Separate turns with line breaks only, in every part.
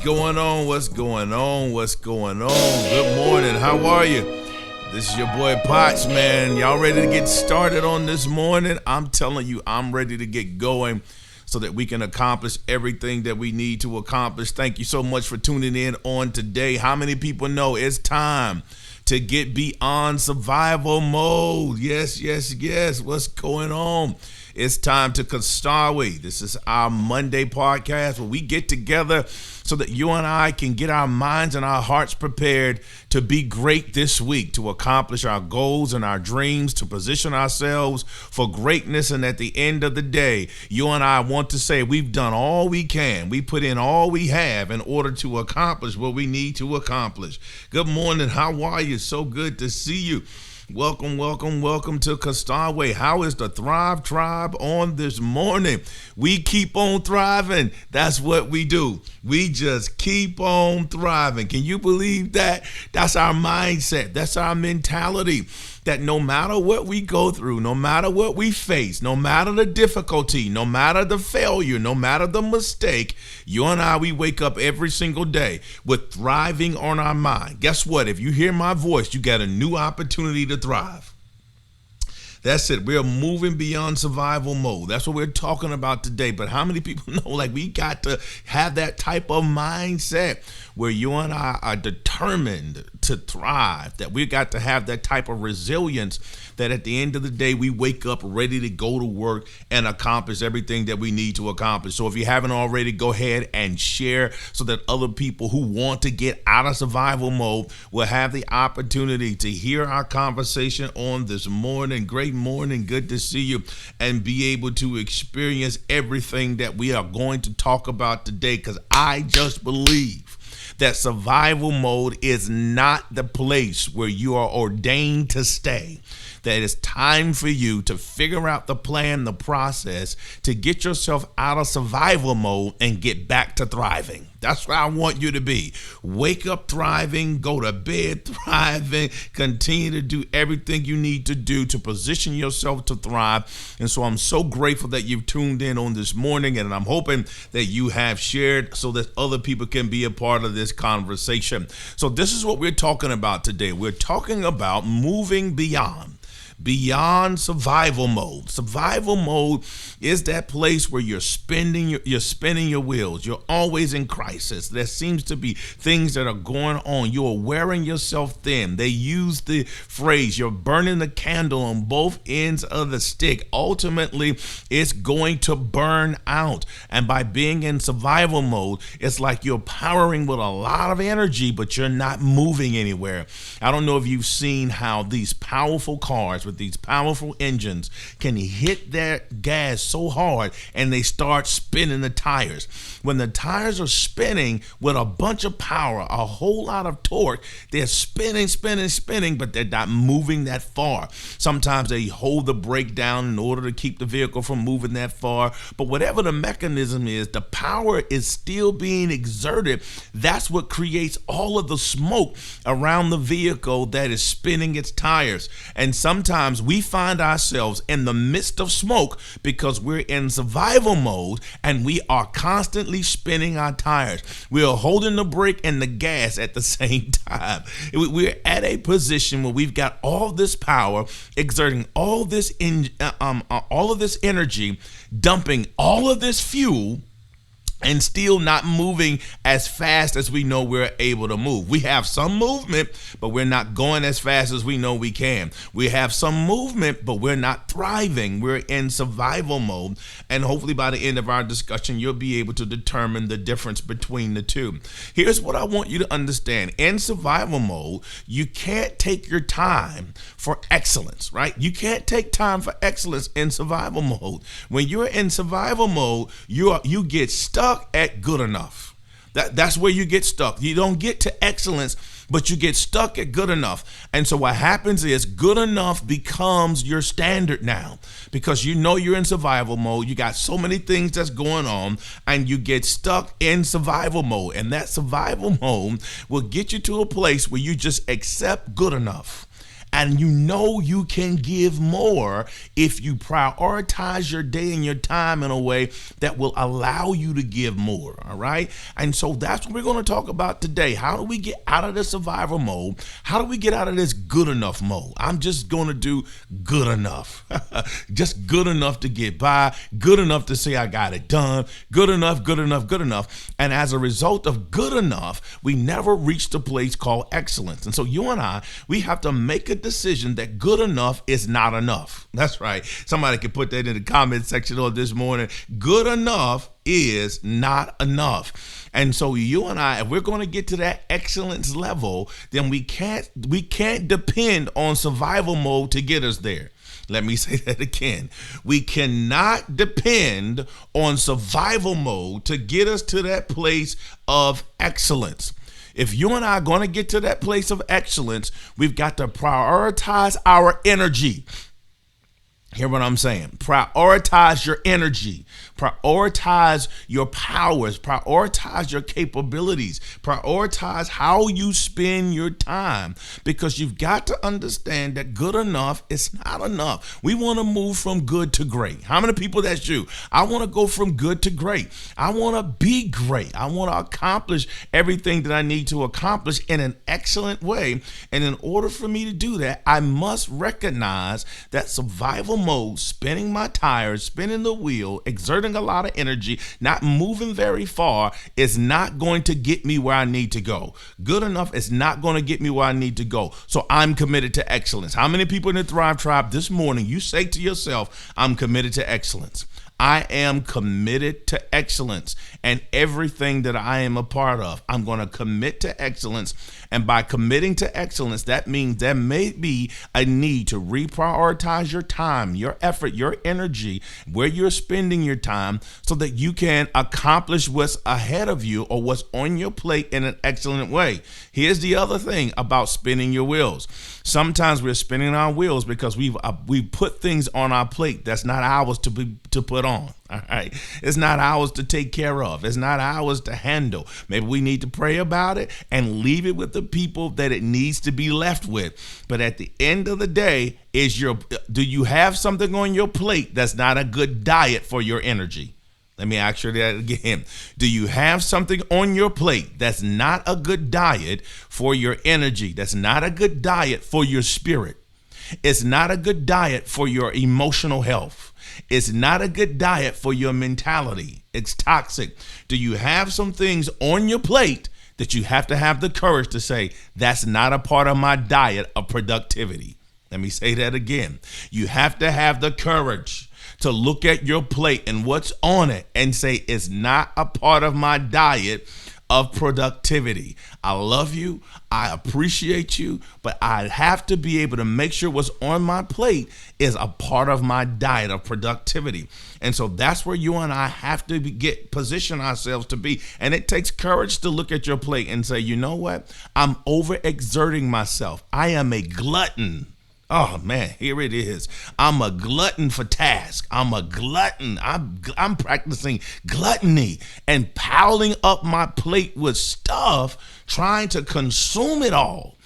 going on? What's going on? What's going on? Good morning. How are you? This is your boy Potts, man. Y'all ready to get started on this morning? I'm telling you, I'm ready to get going so that we can accomplish everything that we need to accomplish. Thank you so much for tuning in on today. How many people know it's time to get beyond survival mode? Yes. What's going on? It's time to Kastawi. This is our Monday podcast where we get together so that you and I can get our minds and our hearts prepared to be great this week, to accomplish our goals and our dreams, to position ourselves for greatness. And at the end of the day, you and I want to say we've done all we can. We put in all we have in order to accomplish what we need to accomplish. Good morning. How are you? So good to see you. Welcome to Kastawi. How is the Thrive Tribe on this morning? We keep on thriving. That's what we do. We just keep on thriving. Can you believe that? That's our mindset. That's our mentality. That no matter what we go through, no matter what we face, no matter the difficulty, no matter the failure, no matter the mistake, you and I, we wake up every single day with thriving on our mind. Guess what? If you hear my voice, you got a new opportunity to thrive. That's it. We're moving beyond survival mode. That's what we're talking about today. But how many people know, we got to have that type of mindset where you and I are determined to thrive, that we got to have that type of resilience that at the end of the day, we wake up ready to go to work and accomplish everything that we need to accomplish. So if you haven't already, go ahead and share so that other people who want to get out of survival mode will have the opportunity to hear our conversation on this morning. Great morning. Good to see you and be able to experience everything that we are going to talk about today, because I just believe that survival mode is not the place where you are ordained to stay. That it's time for you to figure out the plan, the process to get yourself out of survival mode and get back to thriving. That's where I want you to be. Wake up thriving, go to bed thriving, continue to do everything you need to do to position yourself to thrive. And so I'm so grateful that you've tuned in on this morning, and I'm hoping that you have shared so that other people can be a part of this conversation. So this is what we're talking about today. We're talking about moving beyond survival mode. Survival mode is that place where you're spinning your wheels. You're always in crisis. There seems to be things that are going on. You're wearing yourself thin. They use the phrase, you're burning the candle on both ends of the stick. Ultimately, it's going to burn out. And by being in survival mode, it's like you're powering with a lot of energy, but you're not moving anywhere. I don't know if you've seen how these powerful cars with these powerful engines can hit their gas so hard and they start spinning the tires. When the tires are spinning with a bunch of power, a whole lot of torque, they're spinning, but they're not moving that far. Sometimes they hold the brake down in order to keep the vehicle from moving that far. But whatever the mechanism is, the power is still being exerted. That's what creates all of the smoke around the vehicle that is spinning its tires. And sometimes we find ourselves in the midst of smoke because we're in survival mode and we are constantly spinning our tires. We are holding the brake and the gas at the same time. We're at a position where we've got all this power, exerting all this energy, dumping all of this fuel, and still not moving as fast as we know we're able to move. We have some movement, but we're not going as fast as we know we can. We have some movement, but we're not thriving. We're in survival mode. And hopefully by the end of our discussion, you'll be able to determine the difference between the two. Here's what I want you to understand. In survival mode, you can't take your time for excellence, right? You can't take time for excellence in survival mode. When you're in survival mode, you get stuck at good enough. That's where you get stuck. You don't get to excellence, but you get stuck at good enough. And so what happens is good enough becomes your standard now, because you know you're in survival mode. You got so many things that's going on and you get stuck in survival mode. And that survival mode will get you to a place where you just accept good enough. and you know you can give more if you prioritize your day and your time in a way that will allow you to give more. All right. And so that's what we're going to talk about today. How do we get out of the survival mode? How do we get out of this good enough mode? I'm just going to do good enough, just good enough to get by, good enough to say I got it done, good enough, good enough, good enough. And as a result of good enough, we never reached a place called excellence. And so you and I, we have to make a decision that good enough is not enough. That's right. Somebody can put that in the comment section on this morning. Good enough is not enough. And so you and I, if we're going to get to that excellence level, then we can't depend on survival mode to get us there. Let me say that again. We cannot depend on survival mode to get us to that place of excellence. If you and I are going to get to that place of excellence, we've got to prioritize our energy. Hear what I'm saying? Prioritize your energy. Prioritize your powers. Prioritize your capabilities. Prioritize how you spend your time, because you've got to understand that good enough is not enough. We want to move from good to great. How many people that's you? I want to go from good to great. I want to be great. I want to accomplish everything that I need to accomplish in an excellent way. And in order for me to do that, I must recognize that survival mode, spinning my tires, spinning the wheel, exerting a lot of energy, not moving very far, is not going to get me where I need to go. Good enough is not going to get me where I need to go. So I'm committed to excellence. How many people in the Thrive Tribe this morning, you say to yourself, I'm committed to excellence? I am committed to excellence, and everything that I am a part of, I'm going to commit to excellence. And by committing to excellence, that means there may be a need to reprioritize your time, your effort, your energy, where you're spending your time, so that you can accomplish what's ahead of you or what's on your plate in an excellent way. Here's the other thing about spinning your wheels. Sometimes we're spinning our wheels because we put things on our plate that's not ours to put on. All right. It's not ours to take care of. It's not ours to handle. Maybe we need to pray about it and leave it with the people that it needs to be left with. But at the end of the day, do you have something on your plate that's not a good diet for your energy? Let me ask you that again. Do you have something on your plate that's not a good diet for your energy? That's not a good diet for your spirit. It's not a good diet for your emotional health. It's not a good diet for your mentality. It's toxic. Do you have some things on your plate that you have to have the courage to say, that's not a part of my diet of productivity? Let me say that again. You have to have the courage to look at your plate and what's on it and say, it's not a part of my diet of productivity. I love you. I appreciate you, but I have to be able to make sure what's on my plate is a part of my diet of productivity. And so that's where you and I have to position ourselves to be. And it takes courage to look at your plate and say, you know what? I'm overexerting myself. I am a glutton. Oh man, here it is. I'm a glutton for task. I'm a glutton. I'm practicing gluttony and piling up my plate with stuff, trying to consume it all.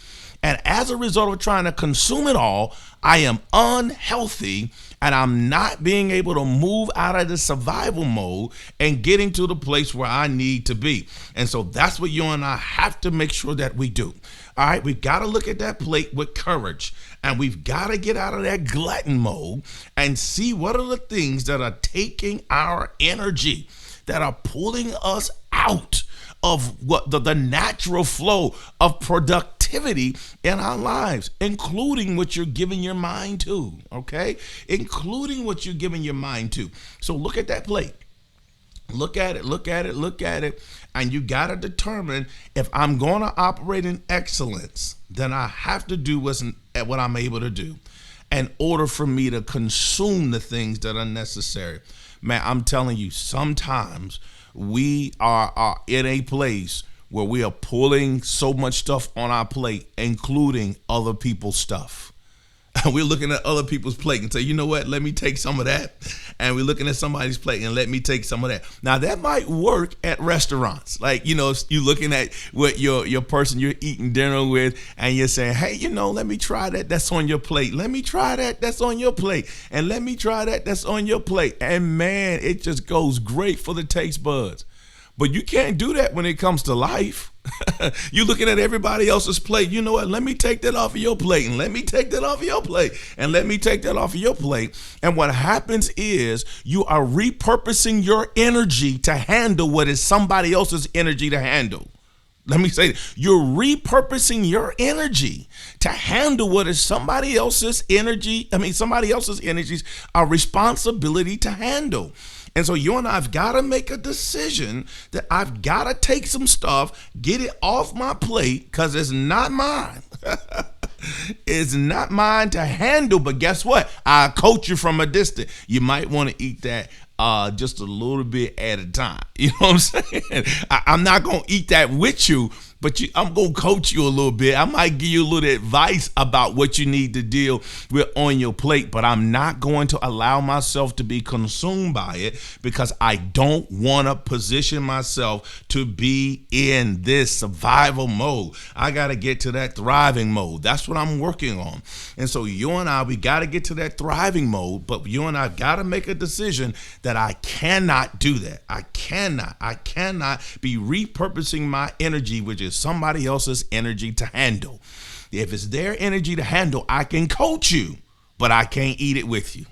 And as a result of trying to consume it all, I am unhealthy, and I'm not being able to move out of the survival mode and getting to the place where I need to be. And so that's what you and I have to make sure that we do. All right, we've got to look at that plate with courage, and we've got to get out of that glutton mode and see what are the things that are taking our energy, that are pulling us out of what the natural flow of productivity in our lives, including what you're giving your mind to, okay? Including what you're giving your mind to. So look at that plate. Look at it, and you got to determine, if I'm going to operate in excellence, then I have to do what I'm able to do in order for me to consume the things that are necessary. Man, I'm telling you, sometimes we are in a place where we are pulling so much stuff on our plate, including other people's stuff. We're looking at other people's plate and say, you know what, let me take some of that. And we're looking at somebody's plate and let me take some of that. Now that might work at restaurants. Like, you're looking at what your person you're eating dinner with and you're saying, hey, let me try that. That's on your plate. Let me try that. That's on your plate. And let me try that. That's on your plate. And man, it just goes great for the taste buds. But you can't do that when it comes to life. You're looking at everybody else's plate. You know what? Let me take that off of your plate, and let me take that off of your plate, and let me take that off of your plate. And what happens is you are repurposing your energy to handle what is somebody else's energy to handle. Let me say that. You're repurposing your energy to handle what is somebody else's energy. Somebody else's energies are responsibility to handle. And so you and I have got to make a decision that I've got to take some stuff, get it off my plate, because it's not mine. It's not mine to handle. But guess what? I'll coach you from a distance. You might want to eat that just a little bit at a time. You know what I'm saying? I'm not going to eat that with you, but I'm going to coach you a little bit. I might give you a little advice about what you need to deal with on your plate, but I'm not going to allow myself to be consumed by it, because I don't want to position myself to be in this survival mode. I got to get to that thriving mode. That's what I'm working on. And so you and I, we got to get to that thriving mode, but you and I got to make a decision that I cannot do that. I cannot be repurposing my energy, which is somebody else's energy, to handle. If it's their energy to handle, I can coach you, but I can't eat it with you.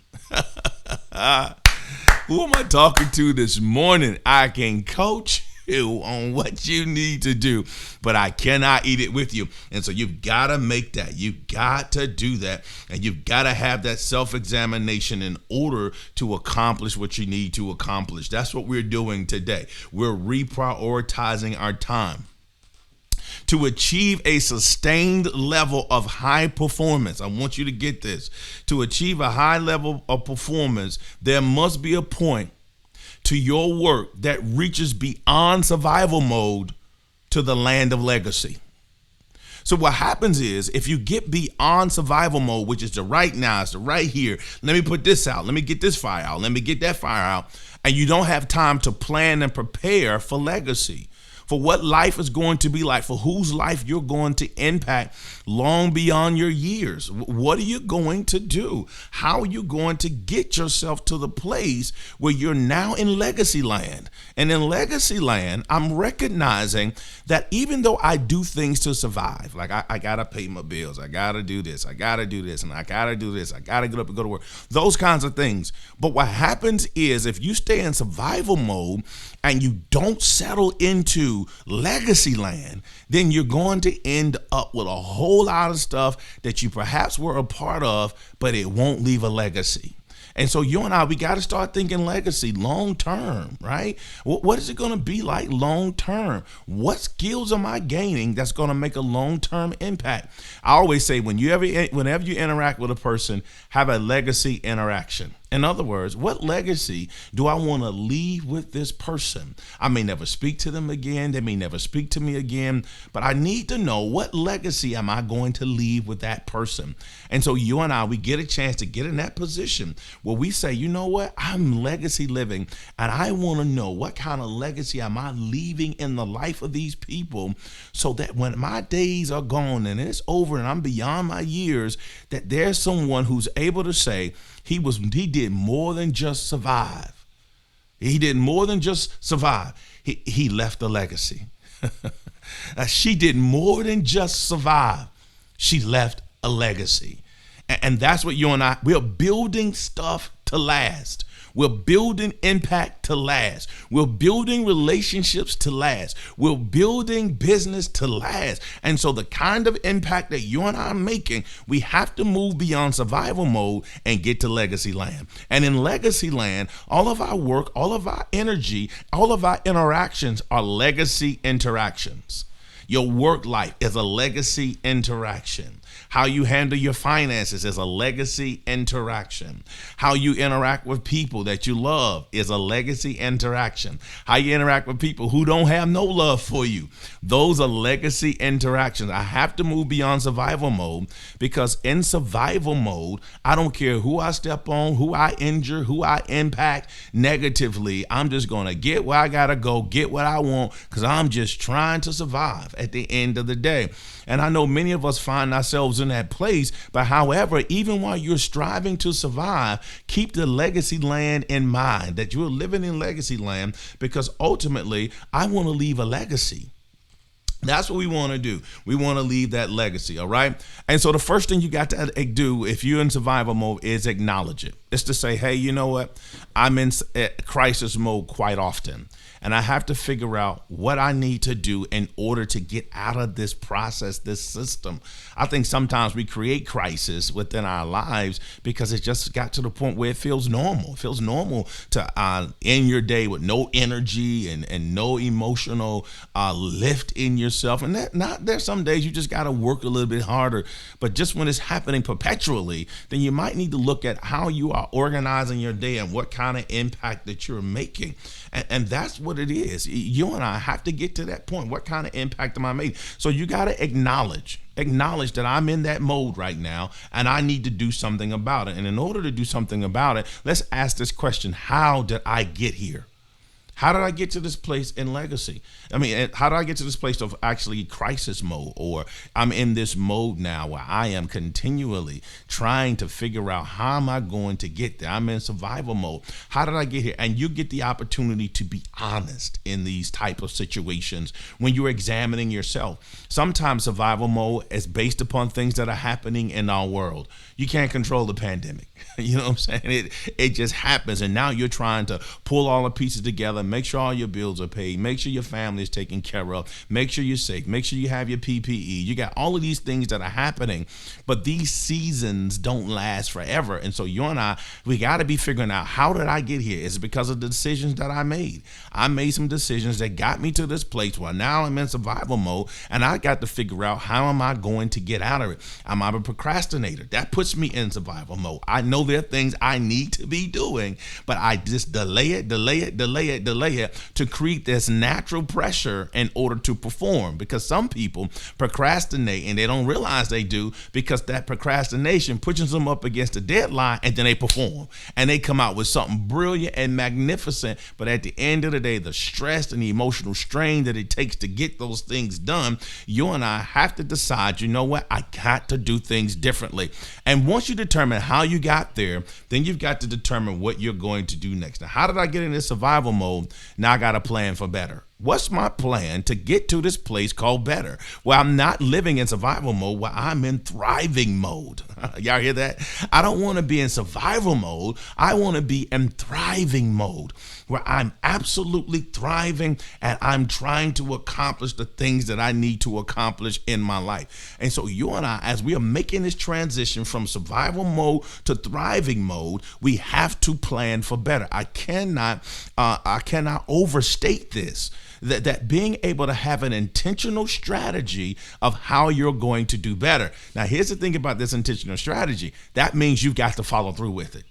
Who am I talking to this morning? I can coach you on what you need to do, but I cannot eat it with you. And so you've got to make that. You've got to do that. And you've got to have that self-examination in order to accomplish what you need to accomplish. That's what we're doing today. We're reprioritizing our time to achieve a sustained level of high performance. I want you to get this. To achieve a high level of performance, there must be a point to your work that reaches beyond survival mode to the land of legacy. So what happens is, if you get beyond survival mode, which is the right now, it's the right here, let me put this out, let me get this fire out, let me get that fire out, and you don't have time to plan and prepare for legacy, for what life is going to be like, for whose life you're going to impact long beyond your years. What are you going to do? How are you going to get yourself to the place where you're now in legacy land? And in legacy land, I'm recognizing that even though I do things to survive, like I got to pay my bills, I got to do this, I got to do this, and I got to do this, I got to get up and go to work, those kinds of things. But what happens is, if you stay in survival mode and you don't settle into legacy land, then you're going to end up with a whole lot of stuff that you perhaps were a part of, but it won't leave a legacy. And so you and I, we got to start thinking legacy long term, right? What is it going to be like long term? What skills am I gaining that's going to make a long term impact? I always say, whenever you interact with a person, have a legacy interaction. In other words, what legacy do I want to leave with this person? I may never speak to them again. They may never speak to me again, but I need to know, what legacy am I going to leave with that person? And so you and I, we get a chance to get in that position where we say, you know what, I'm legacy living, and I want to know, what kind of legacy am I leaving in the life of these people, so that when my days are gone and it's over and I'm beyond my years, that there's someone who's able to say, he did more than just survive. He did more than just survive. He left a legacy. She did more than just survive. She left a legacy. And that's what you and I, we're building stuff to last. We're building impact to last. We're building relationships to last. We're building business to last. And so the kind of impact that you and I are making, we have to move beyond survival mode and get to legacy land. And in legacy land, all of our work, all of our energy, all of our interactions are legacy interactions. Your work life is a legacy interaction. How you handle your finances is a legacy interaction. How you interact with people that you love is a legacy interaction. How you interact with people who don't have no love for you, those are legacy interactions. I have to move beyond survival mode, because in survival mode, I don't care who I step on, who I injure, who I impact negatively. I'm just going to get where I got to go, get what I want, because I'm just trying to survive at the end of the day. And I know many of us find ourselves in that place. But however, even while you're striving to survive, keep the legacy land in mind, that you're living in legacy land, because ultimately I want to leave a legacy. That's what we want to do. We want to leave that legacy, all right? And so the first thing you got to do if you're in survival mode is acknowledge it. It's to say, hey, you know what? I'm in crisis mode quite often, and I have to figure out what I need to do in order to get out of this process, this system. I think sometimes we create crisis within our lives because it just got to the point where it feels normal. It feels normal to end your day with no energy and no emotional lift in yourself. And there's some days you just got to work a little bit harder. But just when it's happening perpetually, then you might need to look at how you are organizing your day and what kind of impact that you're making. And that's what it is. You and I have to get to that point. What kind of impact am I making? So you got to acknowledge that I'm in that mode right now and I need to do something about it. And in order to do something about it, let's ask this question: how did I get here? How did I get to this place in legacy? I mean, how did I get to this place of actually crisis mode? Or I'm in this mode now where I am continually trying to figure out how am I going to get there? I'm in survival mode. How did I get here? And you get the opportunity to be honest in these type of situations when you're examining yourself. Sometimes survival mode is based upon things that are happening in our world. You can't control the pandemic. You know what I'm saying? It just happens. And now you're trying to pull all the pieces together, make sure all your bills are paid, make sure your family is taken care of, make sure you're safe, make sure you have your PPE. You got all of these things that are happening, but these seasons don't last forever. And so you and I, we got to be figuring out, how did I get here? Is it because of the decisions that I made? I made some decisions that got me to this place where now I'm in survival mode, and I got to figure out, how am I going to get out of it? Am I a procrastinator? That puts me in survival mode. I know there are things I need to be doing, but I just delay it to create this natural pressure in order to perform. Because some people procrastinate and they don't realize they do, because that procrastination pushes them up against a deadline, and then they perform and they come out with something brilliant and magnificent. But at the end of the day, the stress and the emotional strain that it takes to get those things done, you and I have to decide, you know what, I got to do things differently. And once you determine how you got there, then you've got to determine what you're going to do next. Now, how did I get in this survival mode? Now I got a plan for better. What's my plan to get to this place called better, where I'm not living in survival mode, where I'm in thriving mode? Y'all hear that? I don't want to be in survival mode. I want to be in thriving mode, where I'm absolutely thriving and I'm trying to accomplish the things that I need to accomplish in my life. And so you and I, as we are making this transition from survival mode to thriving mode, we have to plan for better. I cannot overstate this. That being able to have an intentional strategy of how you're going to do better. Now, here's the thing about this intentional strategy. That means you've got to follow through with it.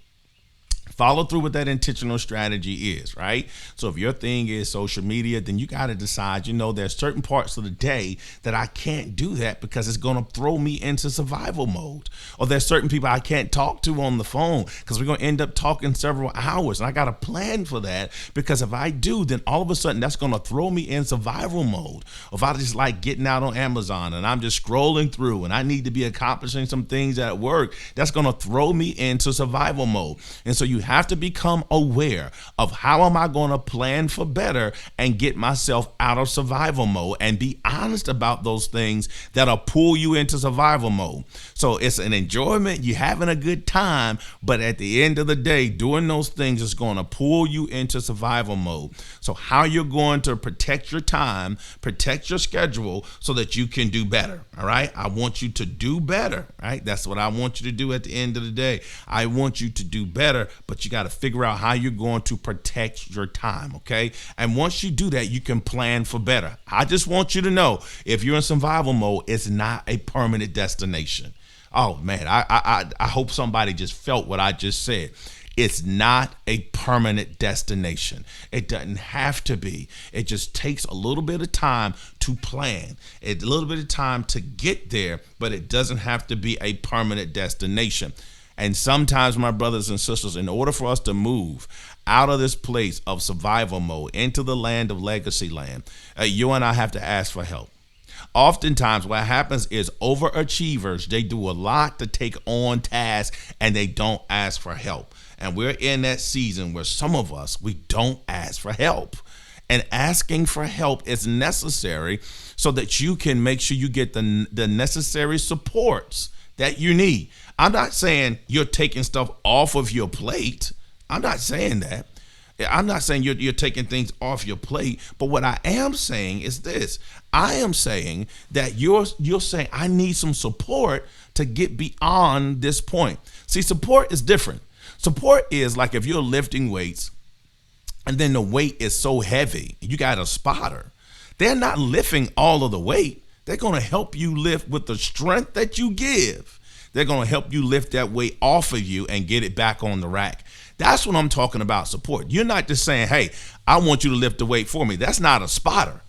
Follow through what that intentional strategy is, right? So if your thing is social media, then you got to decide, there's certain parts of the day that I can't do that because it's going to throw me into survival mode. Or there's certain people I can't talk to on the phone because we're going to end up talking several hours. And I got to plan for that, because if I do, then all of a sudden that's going to throw me in survival mode. Or if I just like getting out on Amazon and I'm just scrolling through and I need to be accomplishing some things at work, that's going to throw me into survival mode. And so you have to become aware of, how am I going to plan for better and get myself out of survival mode, and be honest about those things that'll pull you into survival mode. So it's an enjoyment, you're having a good time, but at the end of the day, doing those things is going to pull you into survival mode. So how you're going to protect your time, protect your schedule so that you can do better. All right. I want you to do better. Right. That's what I want you to do at the end of the day. I want you to do better but you got to figure out how you're going to protect your time, okay? And once you do that, you can plan for better. I just want you to know, if you're in survival mode, it's not a permanent destination. Oh man, I hope somebody just felt what I just said. It's not a permanent destination. It doesn't have to be. It just takes a little bit of time to plan, a little bit of time to get there, but it doesn't have to be a permanent destination. And sometimes, my brothers and sisters, in order for us to move out of this place of survival mode into the land of legacy land, you and I have to ask for help. Oftentimes what happens is overachievers, they do a lot to take on tasks and they don't ask for help. And we're in that season where some of us, we don't ask for help. And asking for help is necessary so that you can make sure you get the necessary supports that you need. I'm not saying you're taking stuff off of your plate. I'm not saying that. I'm not saying you're taking things off your plate, but what I am saying is this. I am saying that you're saying I need some support to get beyond this point. See, support is different. Support is like if you're lifting weights and then the weight is so heavy, you got a spotter. They're not lifting all of the weight. They're going to help you lift with the strength that you give. They're going to help you lift that weight off of you and get it back on the rack. That's what I'm talking about, support. You're not just saying, hey, I want you to lift the weight for me. That's not a spotter.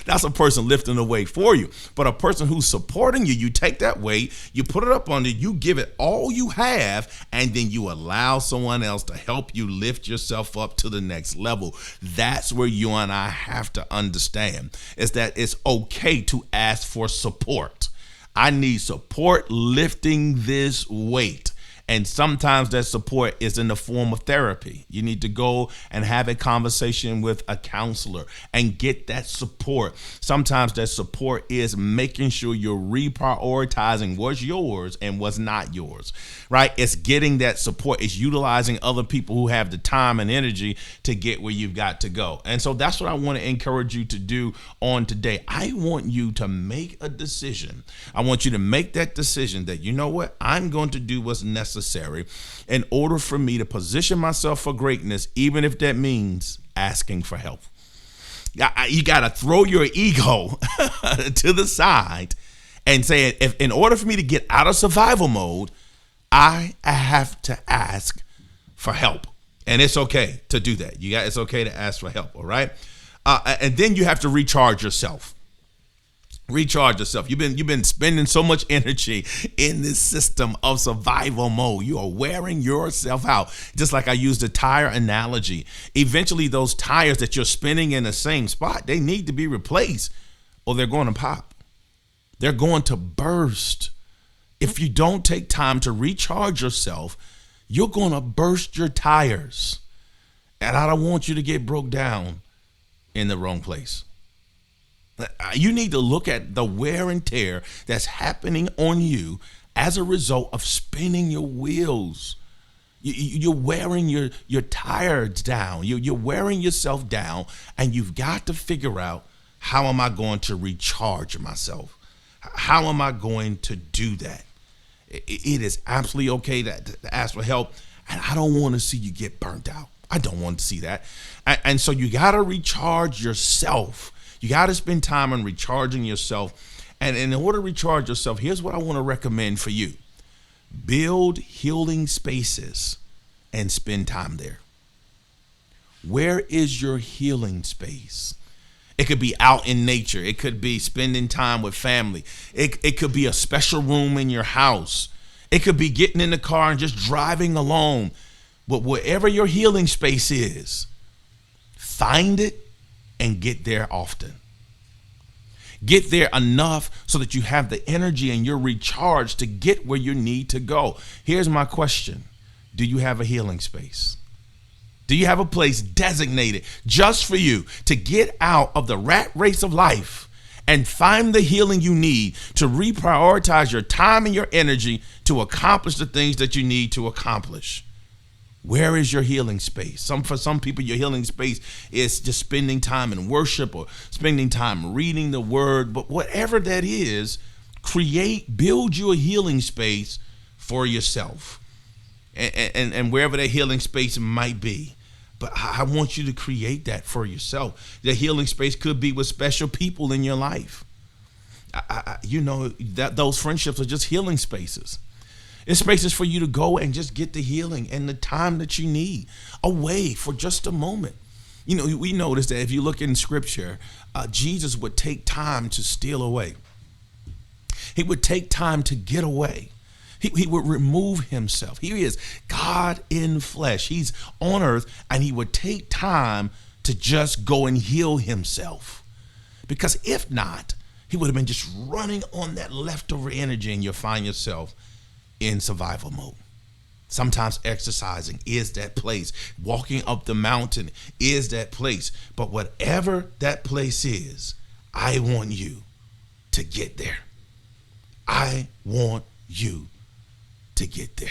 That's a person lifting the weight for you. But a person who's supporting you, you take that weight, you put it up on it, you give it all you have, and then you allow someone else to help you lift yourself up to the next level. That's where you and I have to understand, is that it's okay to ask for support. I need support lifting this weight. And sometimes that support is in the form of therapy. You need to go and have a conversation with a counselor and get that support. Sometimes that support is making sure you're reprioritizing what's yours and what's not yours, right? It's getting that support. It's utilizing other people who have the time and energy to get where you've got to go. And so that's what I want to encourage you to do on today. I want you to make a decision. I want you to make that decision that, you know what, I'm going to do what's necessary in order for me to position myself for greatness, even if that means asking for help. You got to throw your ego to the side and say, if in order for me to get out of survival mode, I have to ask for help. And it's okay to do that. It's okay to ask for help. All right. And then you have to recharge yourself. Recharge yourself. You've been spending so much energy in this system of survival mode. You are wearing yourself out. Just like I used the tire analogy. Eventually, those tires that you're spinning in the same spot, they need to be replaced or they're going to pop. They're going to burst. If you don't take time to recharge yourself, you're going to burst your tires. And I don't want you to get broke down in the wrong place. You need to look at the wear and tear that's happening on you as a result of spinning your wheels. You're wearing your tires down. You're wearing yourself down, and you've got to figure out, how am I going to recharge myself? How am I going to do that? It is absolutely okay to ask for help, and I don't want to see you get burnt out. I don't want to see that. And so you got to recharge yourself. You got to spend time on recharging yourself. And in order to recharge yourself, here's what I want to recommend for you. Build healing spaces and spend time there. Where is your healing space? It could be out in nature. It could be spending time with family. It could be a special room in your house. It could be getting in the car and just driving alone. But wherever your healing space is, find it and get there often. Get there enough so that you have the energy and you're recharged to get where you need to go. Here's my question. Do you have a healing space? Do you have a place designated just for you to get out of the rat race of life and find the healing you need to reprioritize your time and your energy to accomplish the things that you need to accomplish? Where is your healing space? For some people, your healing space is just spending time in worship or spending time reading the word. But whatever that is, build you a healing space for yourself. and wherever that healing space might be. But I want you to create that for yourself. The healing space could be with special people in your life. That those friendships are just healing spaces. It's spaces for you to go and just get the healing and the time that you need away for just a moment. We notice that if you look in scripture, Jesus would take time to steal away. He would take time to get away. He would remove himself. He is God in flesh. He's on earth, and he would take time to just go and heal himself. Because if not, he would have been just running on that leftover energy, and you'll find yourself in survival mode. Sometimes exercising is that place. Walking up the mountain is that place. But whatever that place is, I want you to get there. I want you to get there.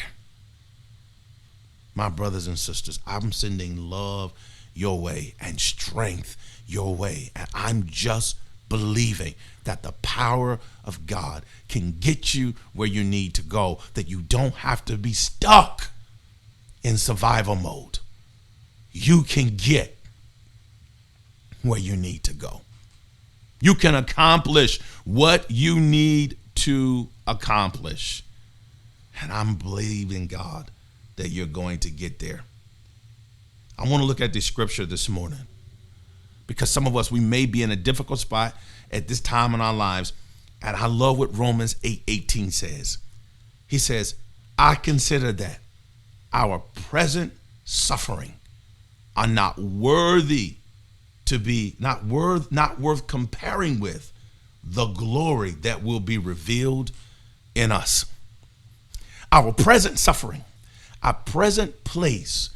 My brothers and sisters, I'm sending love your way and strength your way. And I'm just believing that the power of God can get you where you need to go, that you don't have to be stuck in survival mode. You can get where you need to go. You can accomplish what you need to accomplish. And I'm believing, God, that you're going to get there. I want to look at the scripture this morning because some of us, we may be in a difficult spot at this time in our lives. And I love what Romans 8:18 says. He says, I consider that our present suffering are not worth comparing with the glory that will be revealed in us. Our present suffering, our present place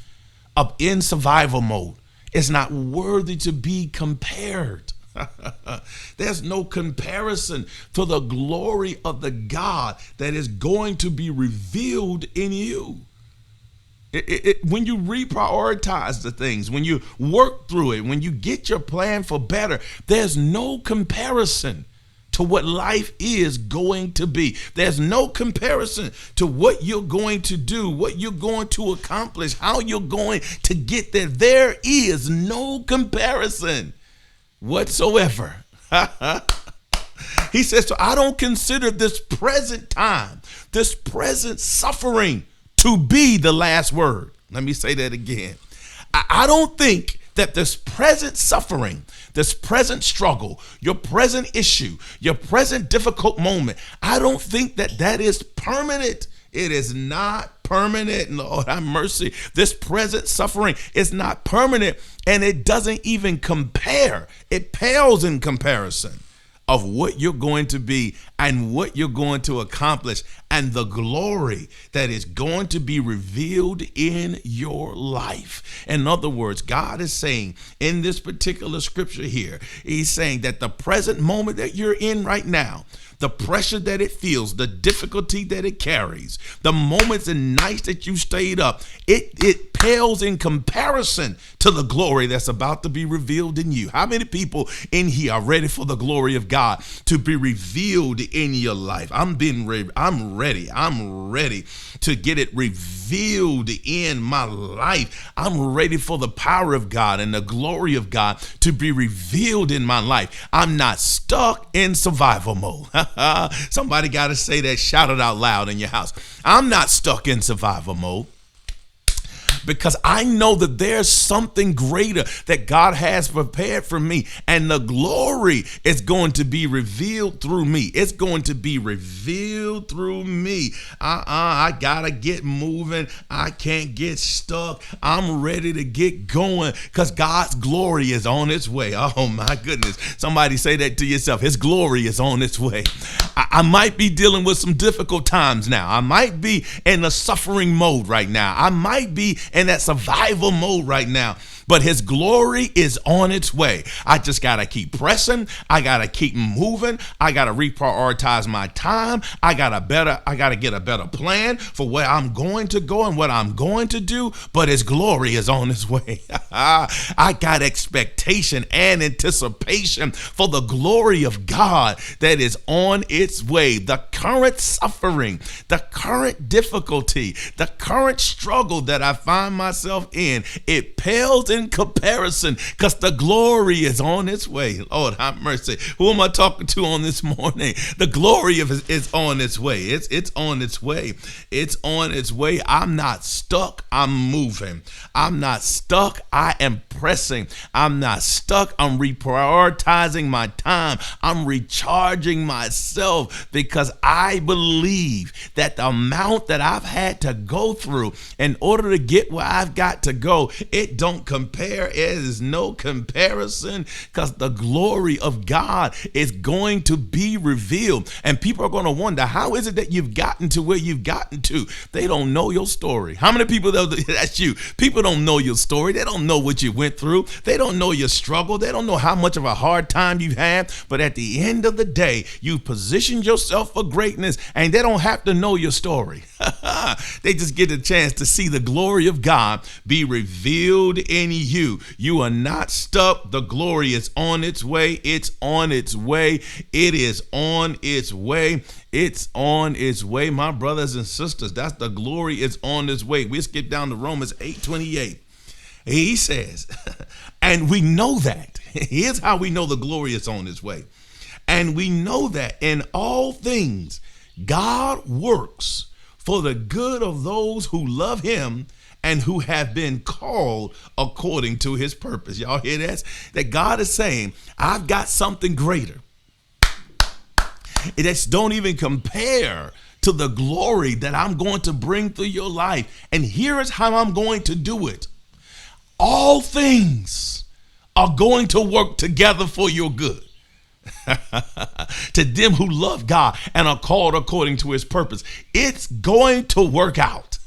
of in survival mode is not worthy to be compared. There's no comparison to the glory of the God that is going to be revealed in you. When you reprioritize the things, when you work through it, when you get your plan for better, there's no comparison to what life is going to be. There's no comparison to what you're going to do, what you're going to accomplish, how you're going to get there. There is no comparison whatsoever. He says, so I don't consider this present time, this present suffering to be the last word. Let me say that again. I don't think that this present suffering, this present struggle, your present issue, your present difficult moment, I don't think that that is permanent. It is not permanent. Lord, have mercy. This present suffering is not permanent, and it doesn't even compare. It pales in comparison of what you're going to be and what you're going to accomplish and the glory that is going to be revealed in your life. In other words, God is saying in this particular scripture here, he's saying that the present moment that you're in right now, the pressure that it feels, the difficulty that it carries, the moments and nights that you stayed up, it pales in comparison to the glory that's about to be revealed in you. How many people in here are ready for the glory of God to be revealed in your life? I'm ready. I'm ready to get it revealed in my life. I'm ready for the power of God and the glory of God to be revealed in my life. I'm not stuck in survival mode. Somebody got to say that, shout it out loud in your house. I'm not stuck in survival mode, because I know that there's something greater that God has prepared for me, and the glory is going to be revealed through me. It's going to be revealed through me. I gotta get moving. I can't get stuck. I'm ready to get going because God's glory is on its way. Oh my goodness. Somebody say that to yourself. His glory is on its way. I might be dealing with some difficult times now. I might be in a suffering mode right now. I might be in that survival mode right now. but his glory is on its way. I just got to keep pressing. I got to keep moving. I got to reprioritize my time. I got to get a better plan for where I'm going to go and what I'm going to do, but his glory is on its way. I got expectation and anticipation for the glory of God that is on its way. The current suffering, the current difficulty, the current struggle that I find myself in, it pales in comparison because the glory is on its way. Lord, have mercy. Who am I talking to on this morning? The glory is on its way. It's on its way. It's on its way. I'm not stuck. I'm moving. I'm not stuck. I am pressing. I'm not stuck. I'm reprioritizing my time. I'm recharging myself because I believe that the amount that I've had to go through in order to get where I've got to go, it don't compare. It is no comparison because the glory of God is going to be revealed. And people are going to wonder, how is it that you've gotten to where you've gotten to? They don't know your story. How many people, that's you. People don't know your story. They don't know what you went through. They don't know your struggle. They don't know how much of a hard time you've had. But at the end of the day, you positioned yourself for greatness, and they don't have to know your story. They just get a chance to see the glory of God be revealed in you. You are not stuck. The glory is on its way. It's on its way. It is on its way. It's on its way, my brothers and sisters. That's the glory is on its way. We skip down to Romans 8:28. He says, and we know that. Here's how we know the glory is on its way. And we know that in all things, God works for the good of those who love him and who have been called according to his purpose. Y'all hear that? That God is saying, I've got something greater. It don't even compare to the glory that I'm going to bring through your life. And here is how I'm going to do it. All things are going to work together for your good. To them who love God and are called according to his purpose. It's going to work out.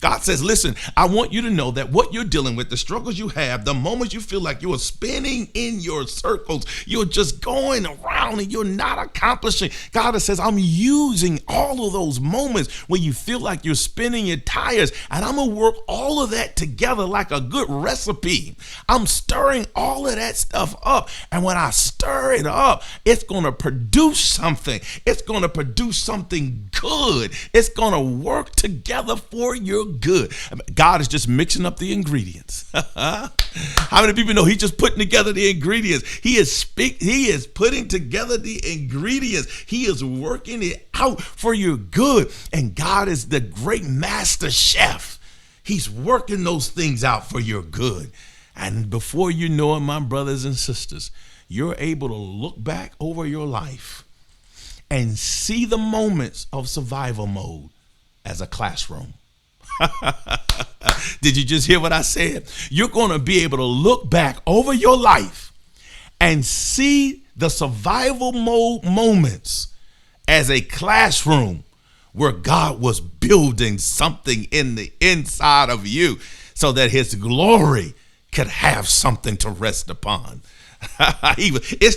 God says, listen, I want you to know that what you're dealing with, the struggles you have, the moments you feel like you are spinning in your circles, you're just going around and you're not accomplishing. God says, I'm using all of those moments when you feel like you're spinning your tires, and I'm going to work all of that together like a good recipe. I'm stirring all of that stuff up. And when I stir it up, it's going to produce something. It's going to produce something good. It's going to work together for your good. God is just mixing up the ingredients. How many people know he's just putting together the ingredients? He is putting together the ingredients. He is working it out for your good. And God is the great master chef. He's working those things out for your good. And before you know it, my brothers and sisters, you're able to look back over your life and see the moments of survival mode as a classroom. Did you just hear what I said? You're going to be able to look back over your life and see the survival mode moments as a classroom where God was building something in the inside of you so that his glory could have something to rest upon. It's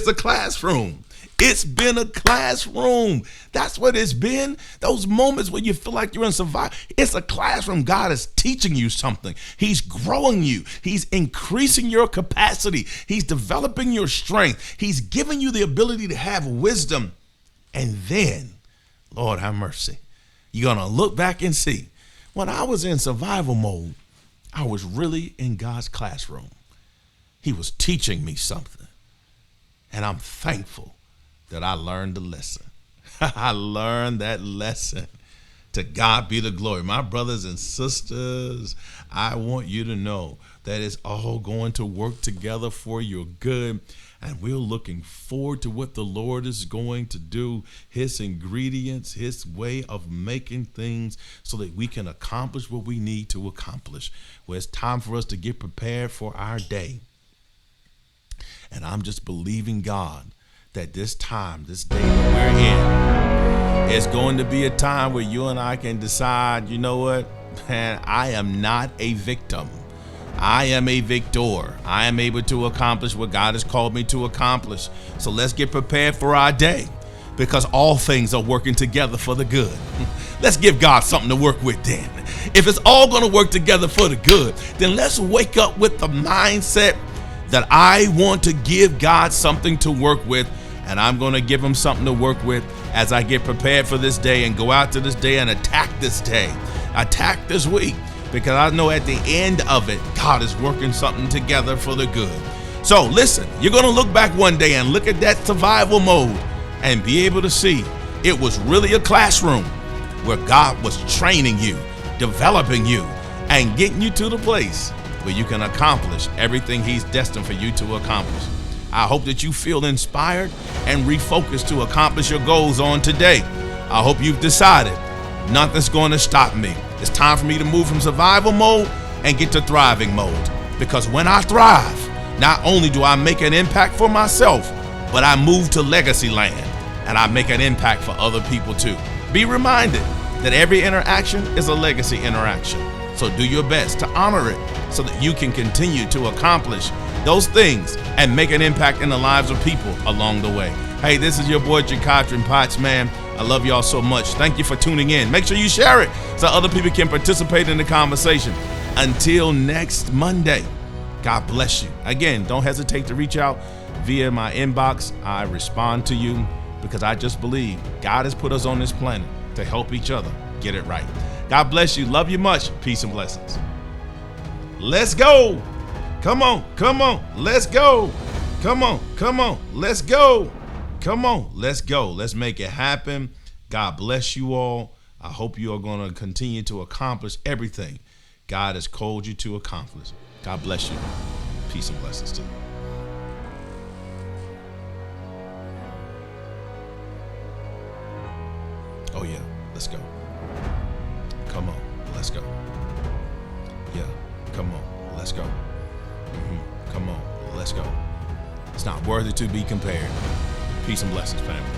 the classroom. It's been a classroom. That's what it's been. Those moments when you feel like you're in survival. It's a classroom. God is teaching you something. He's growing you. He's increasing your capacity. He's developing your strength. He's giving you the ability to have wisdom. And then, Lord have mercy, you're going to look back and see, when I was in survival mode, I was really in God's classroom. He was teaching me something. And I'm thankful that I learned the lesson. I learned that lesson. To God be the glory. My brothers and sisters, I want you to know that it's all going to work together for your good. And we're looking forward to what the Lord is going to do, his ingredients, his way of making things so that we can accomplish what we need to accomplish. Well, it's time for us to get prepared for our day. And I'm just believing God that this time, this day that we're in, is going to be a time where you and I can decide, you know what, man, I am not a victim. I am a victor. I am able to accomplish what God has called me to accomplish. So let's get prepared for our day, because all things are working together for the good. Let's give God something to work with then. If it's all going to work together for the good, then let's wake up with the mindset that I want to give God something to work with, and I'm going to give him something to work with as I get prepared for this day and go out to this day and attack this day, attack this week, because I know at the end of it, God is working something together for the good. So listen, you're going to look back one day and look at that survival mode and be able to see it was really a classroom where God was training you, developing you, and getting you to the place where you can accomplish everything he's destined for you to accomplish. I hope that you feel inspired and refocused to accomplish your goals on today. I hope you've decided nothing's going to stop me. It's time for me to move from survival mode and get to thriving mode. Because when I thrive, not only do I make an impact for myself, but I move to legacy land and I make an impact for other people too. Be reminded that every interaction is a legacy interaction. So do your best to honor it so that you can continue to accomplish those things and make an impact in the lives of people along the way. Hey, this is your boy Jacotrin Potts, man. I love y'all so much. Thank you for tuning in. Make sure you share it so other people can participate in the conversation. Until next Monday, God bless you. Again, don't hesitate to reach out via my inbox. I respond to you because I just believe God has put us on this planet to help each other get it right. God bless you. Love you much. Peace and blessings. Let's go. Come on. Come on. Let's go. Come on. Come on. Let's go. Come on. Let's go. Let's make it happen. God bless you all. I hope you are going to continue to accomplish everything God has called you to accomplish. God bless you. Peace and blessings to you. Oh, yeah. Let's go. Come on. Let's go. Yeah. Come on. Let's go. Come on. Let's go. It's not worthy to be compared. Peace and blessings, family.